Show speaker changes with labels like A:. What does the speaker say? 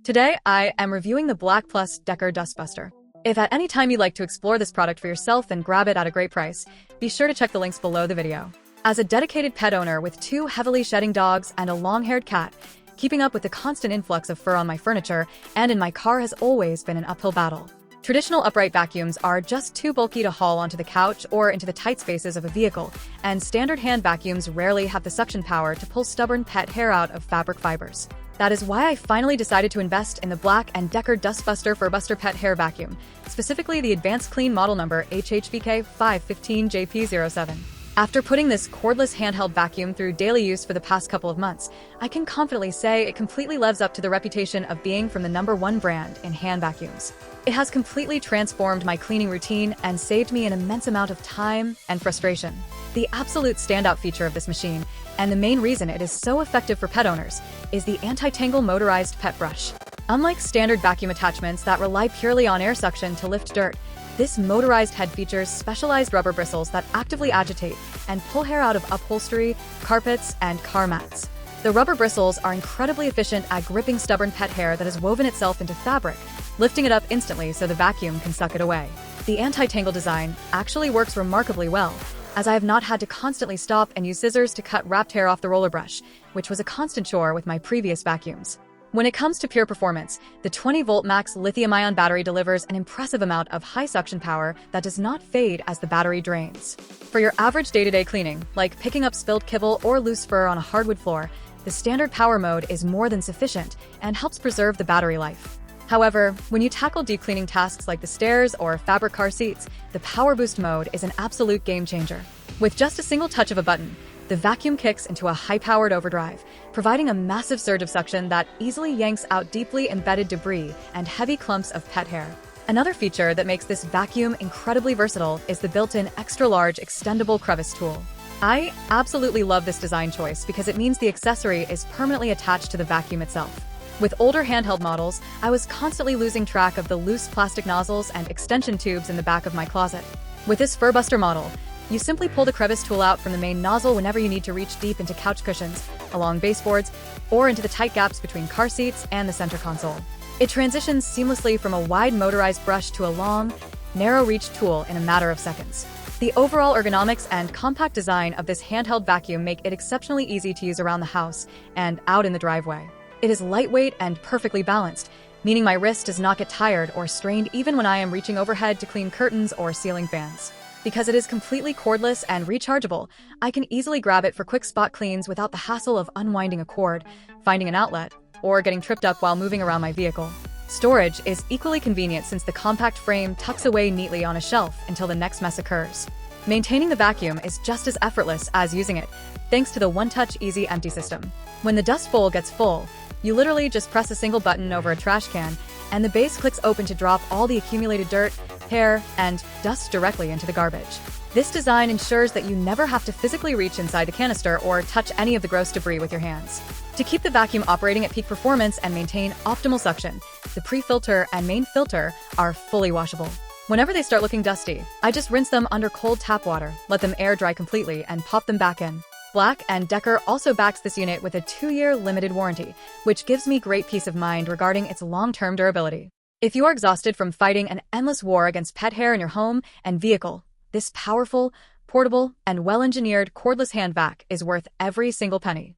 A: Today, I am reviewing the BLACK+DECKER Dustbuster. If at any time you'd like to explore this product for yourself and grab it at a great price, be sure to check the links below the video. As a dedicated pet owner with 2 heavily shedding dogs and a long-haired cat, keeping up with the constant influx of fur on my furniture and in my car has always been an uphill battle. Traditional upright vacuums are just too bulky to haul onto the couch or into the tight spaces of a vehicle, and standard hand vacuums rarely have the suction power to pull stubborn pet hair out of fabric fibers. That is why I finally decided to invest in the BLACK+DECKER Dustbuster Furbuster Pet Hair Vacuum, specifically the AdvancedClean model number HHVK515JP07. After putting this cordless handheld vacuum through daily use for the past couple of months, I can confidently say it completely lives up to the reputation of being from the #1 brand in hand vacuums. It has completely transformed my cleaning routine and saved me an immense amount of time and frustration. The absolute standout feature of this machine, and the main reason it is so effective for pet owners, is the anti-tangle motorized pet brush. Unlike standard vacuum attachments that rely purely on air suction to lift dirt, this motorized head features specialized rubber bristles that actively agitate and pull hair out of upholstery, carpets, and car mats. The rubber bristles are incredibly efficient at gripping stubborn pet hair that has woven itself into fabric, lifting it up instantly so the vacuum can suck it away. The anti-tangle design actually works remarkably well, as I have not had to constantly stop and use scissors to cut wrapped hair off the roller brush, which was a constant chore with my previous vacuums. When it comes to pure performance, the 20-volt max lithium-ion battery delivers an impressive amount of high suction power that does not fade as the battery drains. For your average day-to-day cleaning, like picking up spilled kibble or loose fur on a hardwood floor, the standard power mode is more than sufficient and helps preserve the battery life. However, when you tackle deep cleaning tasks like the stairs or fabric car seats, the POWERBOOST mode is an absolute game-changer. With just a single touch of a button, the vacuum kicks into a high-powered overdrive, providing a massive surge of suction that easily yanks out deeply embedded debris and heavy clumps of pet hair. Another feature that makes this vacuum incredibly versatile is the built-in extra-large extendable crevice tool. I absolutely love this design choice because it means the accessory is permanently attached to the vacuum itself. With older handheld models, I was constantly losing track of the loose plastic nozzles and extension tubes in the back of my closet. With this Furbuster model, you simply pull the crevice tool out from the main nozzle whenever you need to reach deep into couch cushions, along baseboards, or into the tight gaps between car seats and the center console. It transitions seamlessly from a wide motorized brush to a long, narrow-reach tool in a matter of seconds. The overall ergonomics and compact design of this handheld vacuum make it exceptionally easy to use around the house and out in the driveway. It is lightweight and perfectly balanced, meaning my wrist does not get tired or strained even when I am reaching overhead to clean curtains or ceiling fans. Because it is completely cordless and rechargeable, I can easily grab it for quick spot cleans without the hassle of unwinding a cord, finding an outlet, or getting tripped up while moving around my vehicle. Storage is equally convenient since the compact frame tucks away neatly on a shelf until the next mess occurs. Maintaining the vacuum is just as effortless as using it, thanks to the one-touch easy empty system. When the dust bowl gets full, you literally just press a single button over a trash can, and the base clicks open to drop all the accumulated dirt, hair, and dust directly into the garbage. This design ensures that you never have to physically reach inside the canister or touch any of the gross debris with your hands. To keep the vacuum operating at peak performance and maintain optimal suction, the pre-filter and main filter are fully washable. Whenever they start looking dusty, I just rinse them under cold tap water, let them air dry completely, and pop them back in. BLACK+DECKER also backs this unit with a 2-year limited warranty, which gives me great peace of mind regarding its long-term durability. If you are exhausted from fighting an endless war against pet hair in your home and vehicle, this powerful, portable, and well-engineered cordless hand vac is worth every single penny.